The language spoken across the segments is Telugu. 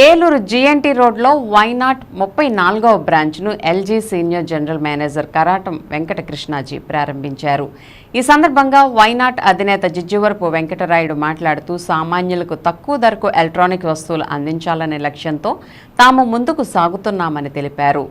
ఏలూరు జీఎన్టీ రోడ్లో వైనాట్ 34వ బ్రాంచ్ను LG senior general manager Karatam Venkatakrishnaji ప్రారంభించారు. ఈ సందర్భంగా వైనాట్ అధినేత జిజ్జువరపు వెంకటరాయుడు మాట్లాడుతూ సామాన్యులకు తక్కువ ధరకు ఎలక్ట్రానిక్ వస్తువులు అందించాలనే లక్ష్యంతో తాము ముందుకు సాగుతున్నామని తెలిపారు.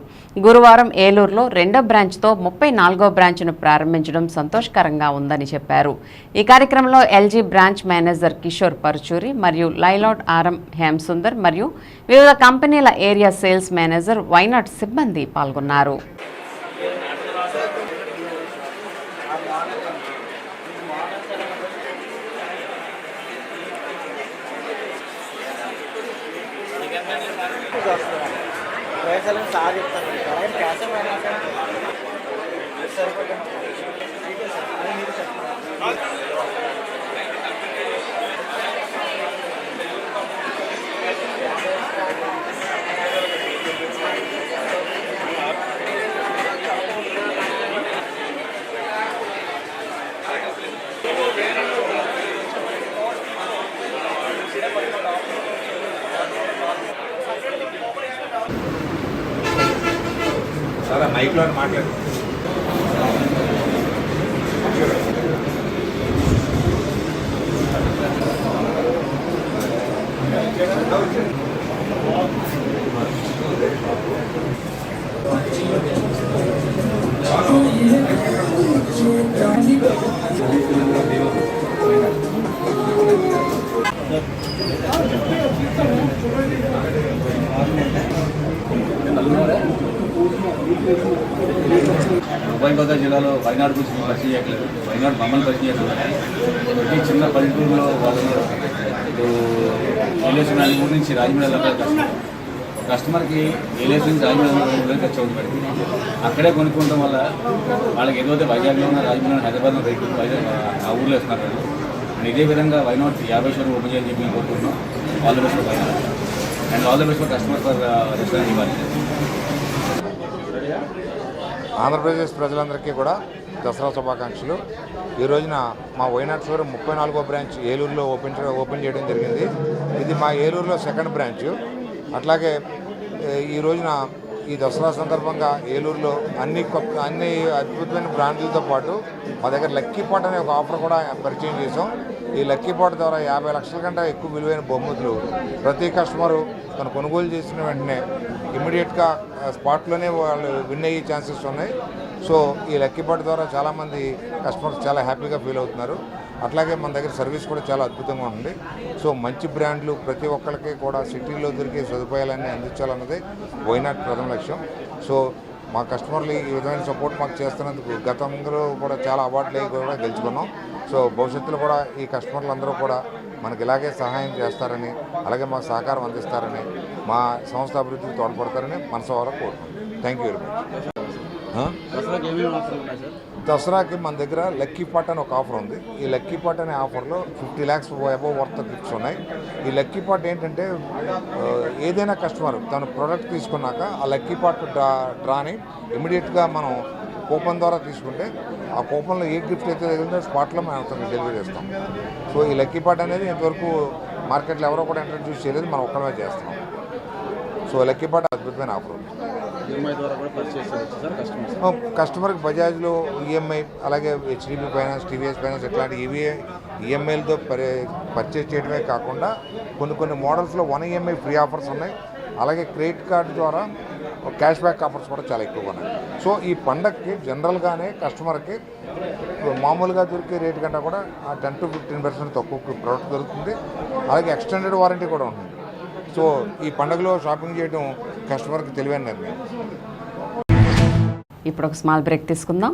గురువారం ఏలూరులో 2వ బ్రాంచ్తో 34వ బ్రాంచ్ను ప్రారంభించడం సంతోషకరంగా ఉందని చెప్పారు. ఈ కార్యక్రమంలో LG branch manager Kishore Paruchuri మరియు లైలాట్ ఆర్ఎం హేమసుందర్ మరియు వివిధ కంపెనీల ఏరియా సేల్స్ మేనేజర్ వైనాట్ సిబ్బంది పాల్గొన్నారు. మైక్లో మాట్లాడు. ఉభయ జిల్లాలో వైనాడు గురించి పరిచయం చేయట్లేదు. వైనాడు మమ్మల్ని పరిచయం చేయట్లేదు. ప్రతి చిన్న పల్లెటూరులో వాళ్ళు ఏలేసి ఊరి నుంచి రాజమండ్రి కస్టమర్కి ఏలేసి నుంచి రాజమండ్రి ఖర్చు అవుతుంది. అక్కడే కొనుక్కోవడం వల్ల వాళ్ళకి ఏదైతే వైజాగ్లో ఉన్న రాజమండ్రి హైదరాబాద్లో రైతులు వైజాగ్ ఆ ఊర్లో వేస్తున్నారు వాళ్ళు. అండ్ ఇదే విధంగా వైనాట్ 50 షోరూమ్ ఓపెన్ చేయని చెప్పి కోరుకుంటున్నాం. All the best for why not and all the best for customer for restaurant ఇవ్వాలి. ఆంధ్రప్రదేశ్ ప్రజలందరికీ కూడా దసరా శుభాకాంక్షలు. ఈ రోజున మా వైనాట్ షోరూమ్ 34వ బ్రాంచ్ ఏలూరులో ఓపెన్ చేయడం జరిగింది. ఇది మా ఏలూరులో 2nd బ్రాంచ్. అట్లాగే ఈ రోజున ఈ దసరా సందర్భంగా ఏలూరులో అన్ని అద్భుతమైన బ్రాండ్లతో పాటు మా దగ్గర లక్కీ పాట్ అనే ఒక ఆఫర్ కూడా పరిచయం చేసాం. ఈ లక్కీ పాట్ ద్వారా 50 లక్షల కంటే ఎక్కువ విలువైన బహుమతులు ప్రతి కస్టమరు తను కొనుగోలు చేసిన వెంటనే ఇమ్మీడియట్గా స్పాట్లోనే వాళ్ళు విన్ అయ్యే ఛాన్సెస్ ఉన్నాయి. సో ఈ లక్కీ పాట్ ద్వారా చాలామంది కస్టమర్స్ చాలా హ్యాపీగా ఫీల్ అవుతున్నారు. అట్లాగే మన దగ్గర సర్వీస్ కూడా చాలా అద్భుతంగా ఉంది. సో మంచి బ్రాండ్లు ప్రతి ఒక్కరికి కూడా సిటీలో దొరికే సదుపాయాలన్నీ అందించాలన్నది వైనాట్ ప్రథమ లక్ష్యం. సో మా కస్టమర్లు ఈ విధమైన సపోర్ట్ మాకు చేస్తున్నందుకు గతంలో కూడా చాలా అవార్డులు కూడా గెలుచుకున్నాం. సో భవిష్యత్తులో కూడా ఈ కస్టమర్లు అందరూ కూడా మనకి ఇలాగే సహాయం చేస్తారని, అలాగే మాకు సహకారం అందిస్తారని, మా సంస్థ అభివృద్ధికి తోడ్పడతారని మనసారా కోరుకుంటున్నాం. Thank you very much. దసరాకి మన దగ్గర లక్కీ పాట్ అని ఒక ఆఫర్ ఉంది. ఈ లక్కీ పాట్ అనే ఆఫర్లో 50 lakhs అబోవ్ వర్త్ గిఫ్ట్స్ ఉన్నాయి. ఈ లక్కీ పాట్ ఏంటంటే ఏదైనా కస్టమర్ తన ప్రోడక్ట్ తీసుకున్నాక ఆ లక్కీ పాట్ డ్రాని ఇమీడియట్గా మనం కూపన్ ద్వారా తీసుకుంటే ఆ కూపన్లో ఏ గిఫ్ట్ అయితే తగిలిందో స్పాట్లో మేము అతనికి డెలివరీ చేస్తాం. సో ఈ లక్కీ పాట్ అనేది ఇంతవరకు మార్కెట్లో ఎవరో కూడా ఇంట్రడ్యూస్ చేయలేదు, మనం ఒక్కడమే చేస్తున్నాం. సో లక్కీ పాట్ అద్భుతమైన ఆఫర్ ఉంది. కస్టమర్కి బజాజ్లో ఈఎంఐ, అలాగే హెచ్డిబి ఫైనాన్స్, టీవీఎస్ ఫైనాన్స్ ఇట్లాంటి ఈఎంఐలతో పర్చేజ్ చేయడమే కాకుండా కొన్ని మోడల్స్లో 1 EMI ఫ్రీ ఆఫర్స్ ఉన్నాయి. అలాగే క్రెడిట్ కార్డు ద్వారా క్యాష్ బ్యాక్ ఆఫర్స్ కూడా చాలా ఎక్కువగా ఉన్నాయి. సో ఈ పండగకి జనరల్గానే కస్టమర్కి మామూలుగా దొరికే రేటు కంటే కూడా 10 to 15% తక్కువ ప్రోడక్ట్ దొరుకుతుంది. అలాగే ఎక్స్టెండెడ్ వారంటీ కూడా ఉంటుంది. సో ఈ పండుగలో షాపింగ్ చేయడం కస్టమర్కి తెలివైన నిర్ణయం. ఇప్పుడు ఒక స్మాల్ బ్రేక్ తీసుకుందాం.